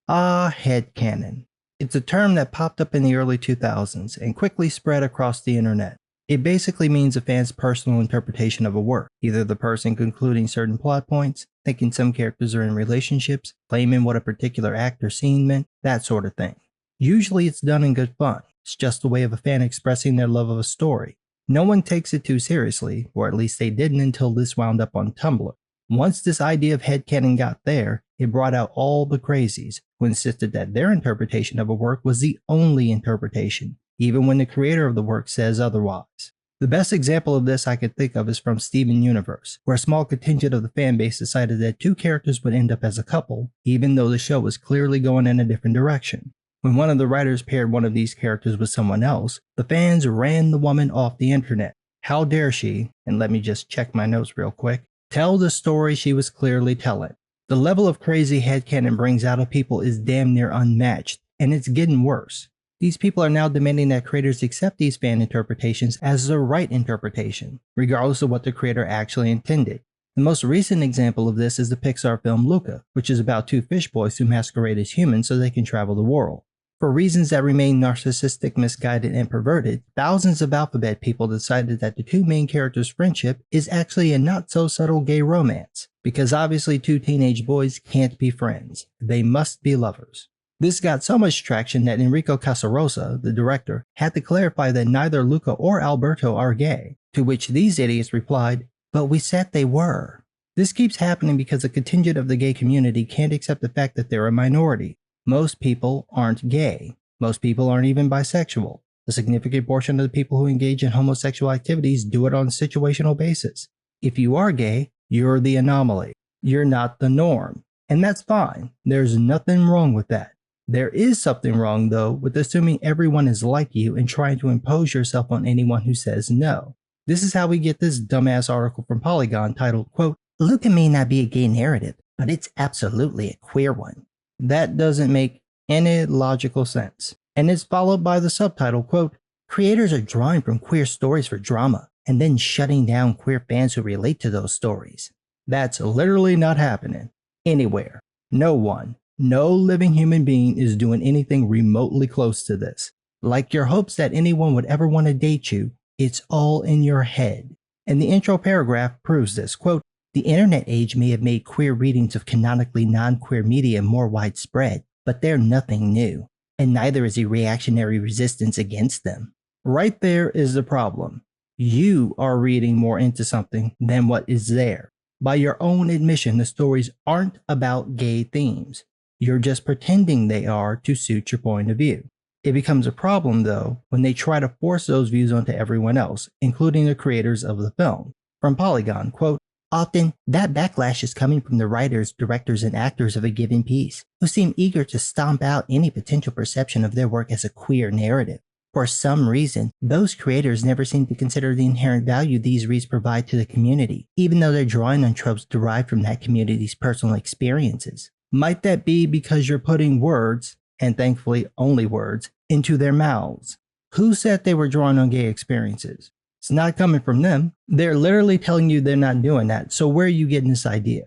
Headcanon. It's a term that popped up in the early 2000s and quickly spread across the internet. It basically means a fan's personal interpretation of a work, either the person concluding certain plot points, thinking some characters are in relationships, claiming what a particular act or scene meant, that sort of thing. Usually it's done in good fun. It's just a way of a fan expressing their love of a story. No one takes it too seriously, or at least they didn't until this wound up on Tumblr. Once this idea of headcanon got there, it brought out all the crazies who insisted that their interpretation of a work was the only interpretation, even when the creator of the work says otherwise. The best example of this I could think of is from Steven Universe, where a small contingent of the fanbase decided that two characters would end up as a couple, even though the show was clearly going in a different direction. When one of the writers paired one of these characters with someone else, the fans ran the woman off the internet. How dare she, and let me just check my notes real quick, tell the story she was clearly telling. The level of crazy headcanon brings out of people is damn near unmatched, and it's getting worse. These people are now demanding that creators accept these fan interpretations as the right interpretation, regardless of what the creator actually intended. The most recent example of this is the Pixar film Luca, which is about two fish boys who masquerade as humans so they can travel the world. For reasons that remain narcissistic, misguided, and perverted, thousands of alphabet people decided that the two main characters' friendship is actually a not-so-subtle gay romance, because obviously two teenage boys can't be friends. They must be lovers. This got so much traction that Enrico Casarosa, the director, had to clarify that neither Luca or Alberto are gay, to which these idiots replied, "But we said they were." This keeps happening because a contingent of the gay community can't accept the fact that they're a minority. Most people aren't gay. Most people aren't even bisexual. A significant portion of the people who engage in homosexual activities do it on a situational basis. If you are gay, you're the anomaly. You're not the norm. And that's fine. There's nothing wrong with that. There is something wrong, though, with assuming everyone is like you and trying to impose yourself on anyone who says no. This is how we get this dumbass article from Polygon titled, quote, "Luca may not be a gay narrative, but it's absolutely a queer one." That doesn't make any logical sense. And it's followed by the subtitle, quote, "Creators are drawing from queer stories for drama, and then shutting down queer fans who relate to those stories." That's literally not happening. Anywhere. No one. No living human being is doing anything remotely close to this. Like your hopes that anyone would ever want to date you, it's all in your head. And the intro paragraph proves this, quote, "The internet age may have made queer readings of canonically non-queer media more widespread, but they're nothing new, and neither is a reactionary resistance against them." Right there is the problem. You are reading more into something than what is there. By your own admission, the stories aren't about gay themes. You're just pretending they are to suit your point of view. It becomes a problem, though, when they try to force those views onto everyone else, including the creators of the film. From Polygon, quote, "Often, that backlash is coming from the writers, directors, and actors of a given piece, who seem eager to stomp out any potential perception of their work as a queer narrative. For some reason, those creators never seem to consider the inherent value these reads provide to the community, even though they're drawing on tropes derived from that community's personal experiences. Might that be because you're putting words, and thankfully only words, into their mouths? Who said they were drawing on gay experiences? It's not coming from them. They're literally telling you they're not doing that, so where are you getting this idea?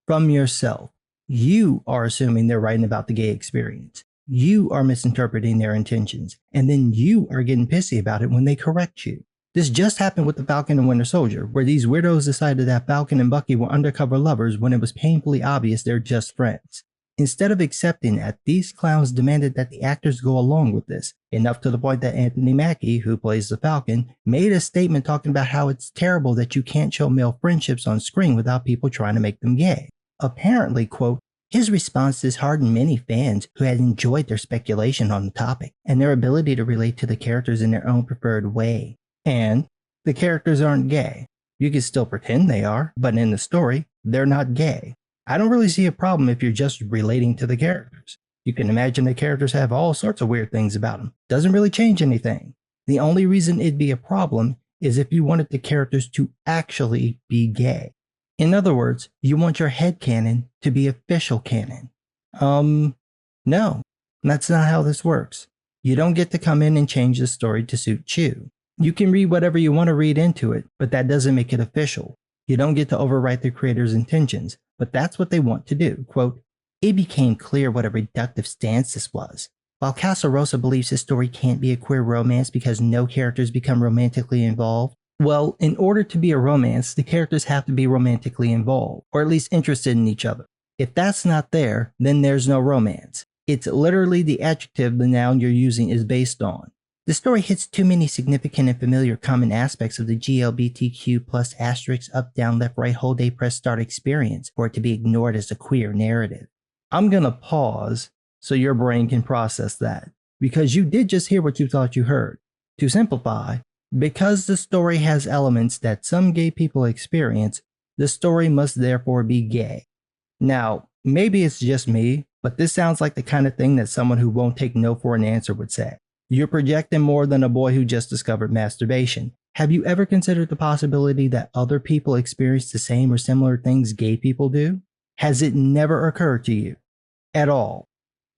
From yourself. You are assuming they're writing about the gay experience. You are misinterpreting their intentions, and then you are getting pissy about it when they correct you. This just happened with the Falcon and Winter Soldier, where these weirdos decided that Falcon and Bucky were undercover lovers when it was painfully obvious they're just friends. Instead of accepting that, these clowns demanded that the actors go along with this, enough to the point that Anthony Mackie, who plays the Falcon, made a statement talking about how it's terrible that you can't show male friendships on screen without people trying to make them gay. Apparently, quote, his response disheartened many fans who had enjoyed their speculation on the topic and their ability to relate to the characters in their own preferred way. And the characters aren't gay. You can still pretend they are, but in the story, they're not gay. I don't really see a problem if you're just relating to the characters. You can imagine the characters have all sorts of weird things about them. Doesn't really change anything. The only reason it'd be a problem is if you wanted the characters to actually be gay. In other words, you want your headcanon to be official canon. No, that's not how this works. You don't get to come in and change the story to suit you. You can read whatever you want to read into it, but that doesn't make it official. You don't get to overwrite the creator's intentions, but that's what they want to do. Quote, It became clear what a reductive stance this was. While Casarosa believes his story can't be a queer romance because no characters become romantically involved, well, in order to be a romance, the characters have to be romantically involved, or at least interested in each other. If that's not there, then there's no romance. It's literally the adjective the noun you're using is based on. The story hits too many significant and familiar common aspects of the GLBTQ plus asterisk up down left right hold day press start experience for it to be ignored as a queer narrative. I'm gonna pause so your brain can process that, because you did just hear what you thought you heard. To simplify, because the story has elements that some gay people experience, the story must therefore be gay. Now, maybe it's just me, but this sounds like the kind of thing that someone who won't take no for an answer would say. You're projecting more than a boy who just discovered masturbation. Have you ever considered the possibility that other people experience the same or similar things gay people do? Has it never occurred to you? At all?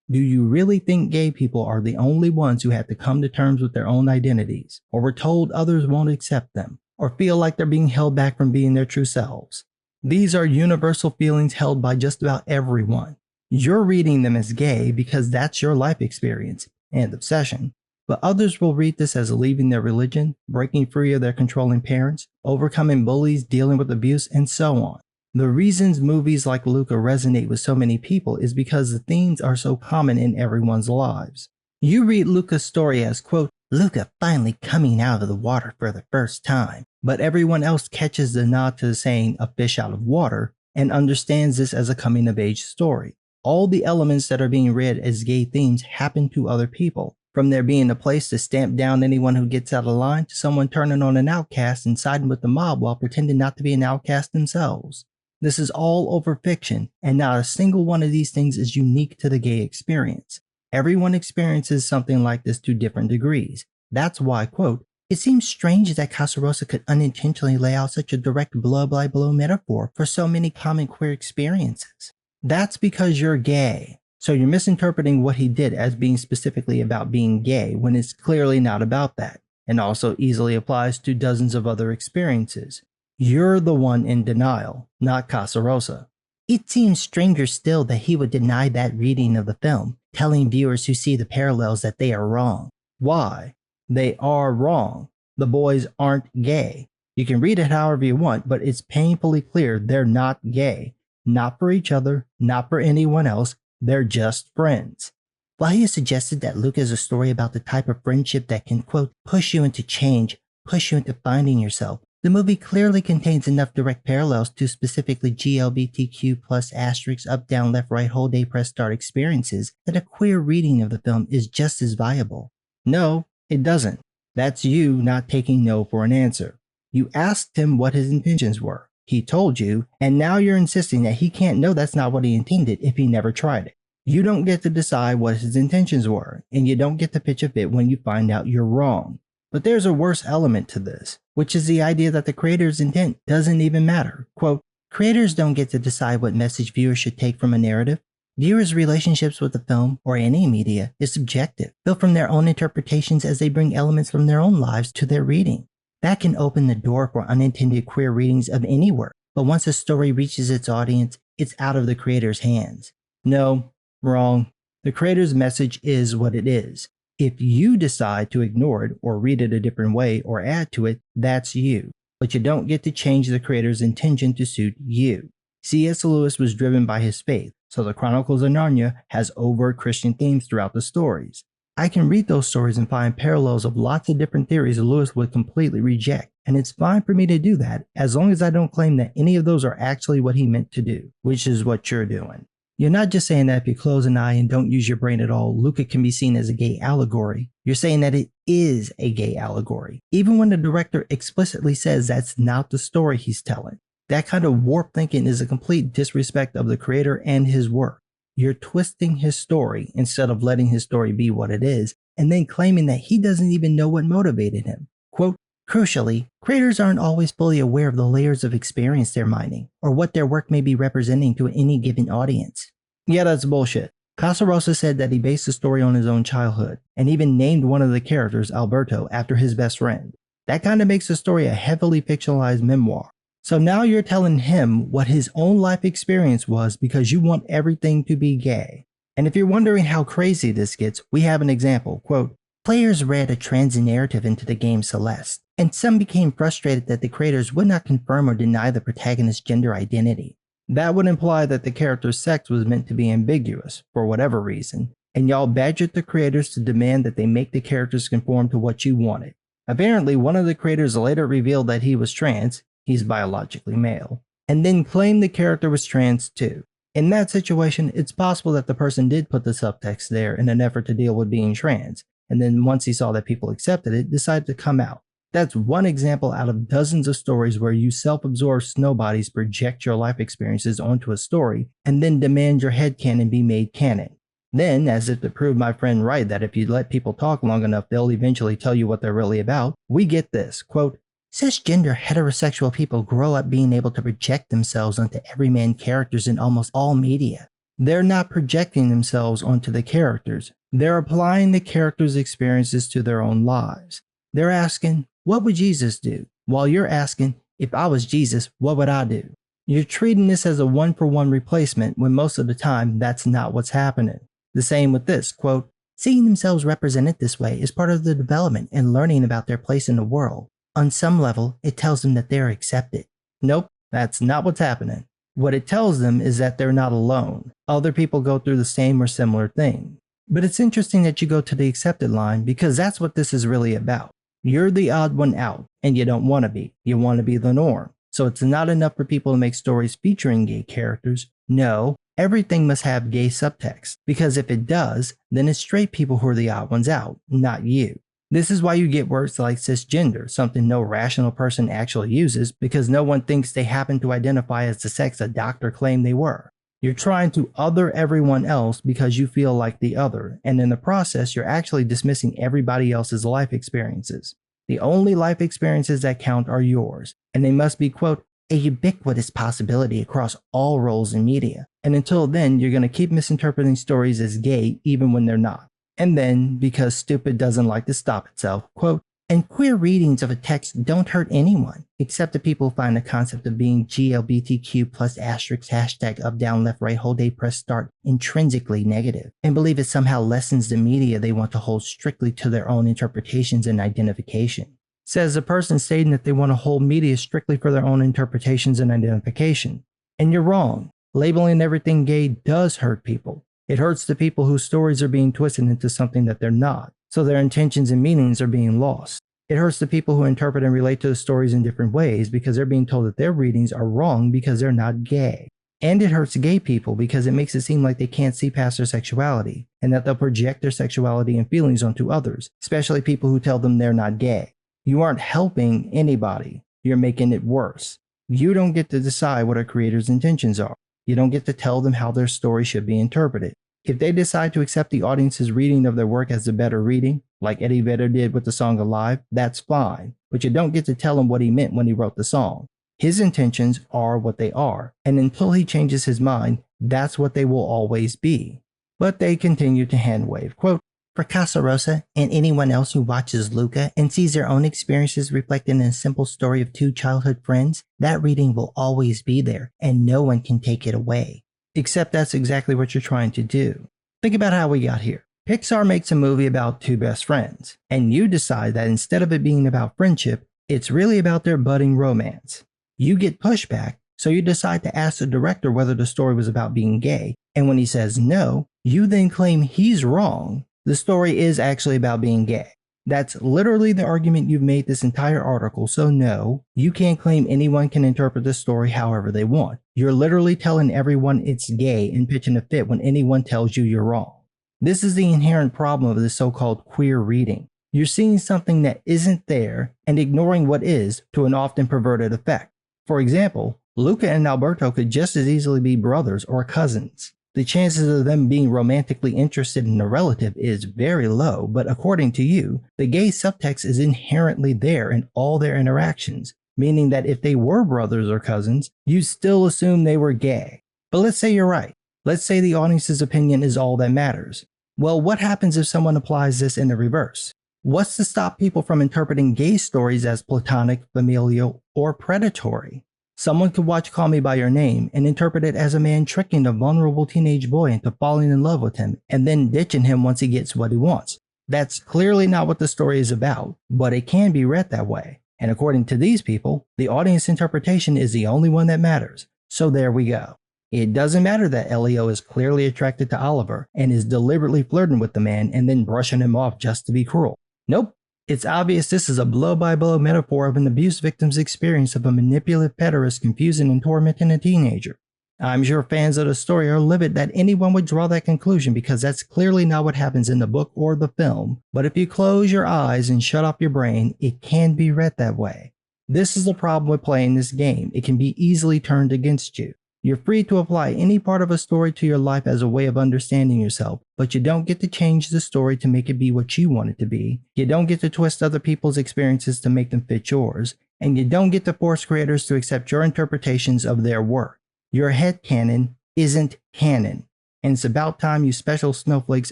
Do you really think gay people are the only ones who have to come to terms with their own identities, or were told others won't accept them, or feel like they're being held back from being their true selves? These are universal feelings held by just about everyone. You're reading them as gay because that's your life experience and obsession, but others will read this as leaving their religion, breaking free of their controlling parents, overcoming bullies, dealing with abuse, and so on. The reasons movies like Luca resonate with so many people is because the themes are so common in everyone's lives. You read Luca's story as, quote, Luca finally coming out of the water for the first time, but everyone else catches the nod to the saying a fish out of water and understands this as a coming-of-age story. All the elements that are being read as gay themes happen to other people, from there being a place to stamp down anyone who gets out of line to someone turning on an outcast and siding with the mob while pretending not to be an outcast themselves. This is all over fiction, and not a single one of these things is unique to the gay experience. Everyone experiences something like this to different degrees. That's why, quote, it seems strange that Casarosa could unintentionally lay out such a direct blow-by-blow metaphor for so many common queer experiences. That's because you're gay. So you're misinterpreting what he did as being specifically about being gay when it's clearly not about that, and also easily applies to dozens of other experiences. You're the one in denial, not Casarosa. It seems stranger still that he would deny that reading of the film, telling viewers who see the parallels that they are wrong. Why? They are wrong. The boys aren't gay. You can read it however you want, but it's painfully clear they're not gay. Not for each other, not for anyone else, they're just friends. While he has suggested that Luca is a story about the type of friendship that can, quote, push you into change, push you into finding yourself, the movie clearly contains enough direct parallels to specifically GLBTQ plus asterisks up down left right whole day press start experiences that a queer reading of the film is just as viable. No, it doesn't. That's you not taking no for an answer. You asked him what his intentions were. He told you, and now you're insisting that he can't know that's not what he intended if he never tried it. You don't get to decide what his intentions were, and you don't get to pitch a fit when you find out you're wrong. But there's a worse element to this, which is the idea that the creator's intent doesn't even matter. Quote, creators don't get to decide what message viewers should take from a narrative. Viewers' relationships with the film, or any media, is subjective, built from their own interpretations as they bring elements from their own lives to their reading. That can open the door for unintended queer readings of any work, but once a story reaches its audience, it's out of the creator's hands. No, wrong. The creator's message is what it is. If you decide to ignore it or read it a different way or add to it, that's you. But you don't get to change the creator's intention to suit you. C.S. Lewis was driven by his faith, so the Chronicles of Narnia has overt Christian themes throughout the stories. I can read those stories and find parallels of lots of different theories Lewis would completely reject, and it's fine for me to do that as long as I don't claim that any of those are actually what he meant to do, which is what you're doing. You're not just saying that if you close an eye and don't use your brain at all, Luca can be seen as a gay allegory. You're saying that it is a gay allegory, even when the director explicitly says that's not the story he's telling. That kind of warped thinking is a complete disrespect of the creator and his work. You're twisting his story instead of letting his story be what it is, and then claiming that he doesn't even know what motivated him. Quote, crucially, creators aren't always fully aware of the layers of experience they're mining, or what their work may be representing to any given audience. Yeah, that's bullshit. Casarosa said that he based the story on his own childhood, and even named one of the characters, Alberto, after his best friend. That kind of makes the story a heavily fictionalized memoir. So now you're telling him what his own life experience was because you want everything to be gay. And if you're wondering how crazy this gets, we have an example. Quote, players read a trans narrative into the game Celeste, and some became frustrated that the creators would not confirm or deny the protagonist's gender identity. That would imply that the character's sex was meant to be ambiguous, for whatever reason, and y'all badgered the creators to demand that they make the characters conform to what you wanted. Apparently, one of the creators later revealed that he was trans, he's biologically male, and then claimed the character was trans too. In that situation, it's possible that the person did put the subtext there in an effort to deal with being trans, and then once he saw that people accepted it, decided to come out. That's one example out of dozens of stories where you self-absorbed snowbodies project your life experiences onto a story and then demand your headcanon be made canon. Then, as if to prove my friend right that if you let people talk long enough, they'll eventually tell you what they're really about, we get this, quote, cisgender heterosexual people grow up being able to project themselves onto everyman characters in almost all media. They're not projecting themselves onto the characters. They're applying the characters' experiences to their own lives. They're asking, what would Jesus do? While you're asking, if I was Jesus, what would I do? You're treating this as a one-for-one replacement when most of the time that's not what's happening. The same with this, quote, seeing themselves represented this way is part of the development and learning about their place in the world. On some level, it tells them that they're accepted. Nope, that's not what's happening. What it tells them is that they're not alone. Other people go through the same or similar thing. But it's interesting that you go to the accepted line because that's what this is really about. You're the odd one out, and you don't want to be. You want to be the norm. So it's not enough for people to make stories featuring gay characters. No, everything must have gay subtext, because if it does, then it's straight people who are the odd ones out, not you. This is why you get words like cisgender, something no rational person actually uses because no one thinks they happen to identify as the sex a doctor claimed they were. You're trying to other everyone else because you feel like the other, and in the process, you're actually dismissing everybody else's life experiences. The only life experiences that count are yours, and they must be, quote, a ubiquitous possibility across all roles in media. And until then, you're going to keep misinterpreting stories as gay even when they're not. And then, because stupid doesn't like to stop itself, quote, and queer readings of a text don't hurt anyone, except the people who find the concept of being GLBTQ plus asterisk hashtag up down left right whole day press start intrinsically negative, and believe it somehow lessens the media they want to hold strictly to their own interpretations and identification. Says a person stating that they want to hold media strictly for their own interpretations and identification. And you're wrong. Labeling everything gay does hurt people. It hurts the people whose stories are being twisted into something that they're not, so their intentions and meanings are being lost. It hurts the people who interpret and relate to the stories in different ways because they're being told that their readings are wrong because they're not gay. And it hurts gay people because it makes it seem like they can't see past their sexuality, and that they'll project their sexuality and feelings onto others, especially people who tell them they're not gay. You aren't helping anybody, you're making it worse. You don't get to decide what a creator's intentions are. You don't get to tell them how their story should be interpreted. If they decide to accept the audience's reading of their work as the better reading, like Eddie Vedder did with the song Alive, that's fine, but you don't get to tell him what he meant when he wrote the song. His intentions are what they are, and until he changes his mind, that's what they will always be. But they continue to handwave, quote, for Casarosa and anyone else who watches Luca and sees their own experiences reflected in a simple story of two childhood friends, that reading will always be there, and no one can take it away. Except that's exactly what you're trying to do. Think about how we got here. Pixar makes a movie about two best friends, and you decide that instead of it being about friendship, it's really about their budding romance. You get pushback, so you decide to ask the director whether the story was about being gay, and when he says no, you then claim he's wrong. The story is actually about being gay. That's literally the argument you've made this entire article, so no, you can't claim anyone can interpret this story however they want. You're literally telling everyone it's gay and pitching a fit when anyone tells you you're wrong. This is the inherent problem of this so-called queer reading. You're seeing something that isn't there and ignoring what is to an often perverted effect. For example, Luca and Alberto could just as easily be brothers or cousins. The chances of them being romantically interested in a relative is very low, but according to you, the gay subtext is inherently there in all their interactions, meaning that if they were brothers or cousins, you still assume they were gay. But let's say you're right. Let's say the audience's opinion is all that matters. Well, what happens if someone applies this in the reverse? What's to stop people from interpreting gay stories as platonic, familial, or predatory? Someone could watch Call Me By Your Name and interpret it as a man tricking a vulnerable teenage boy into falling in love with him and then ditching him once he gets what he wants. That's clearly not what the story is about, but it can be read that way. And according to these people, the audience interpretation is the only one that matters. So there we go. It doesn't matter that Leo is clearly attracted to Oliver and is deliberately flirting with the man and then brushing him off just to be cruel. Nope. It's obvious this is a blow-by-blow metaphor of an abuse victim's experience of a manipulative pederast confusing and tormenting a teenager. I'm sure fans of the story are livid that anyone would draw that conclusion because that's clearly not what happens in the book or the film, but if you close your eyes and shut off your brain, it can be read that way. This is the problem with playing this game. It can be easily turned against you. You're free to apply any part of a story to your life as a way of understanding yourself, but you don't get to change the story to make it be what you want it to be. You don't get to twist other people's experiences to make them fit yours, and you don't get to force creators to accept your interpretations of their work. Your headcanon isn't canon, and it's about time you special snowflakes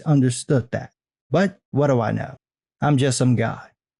understood that. But what do I know? I'm just some guy.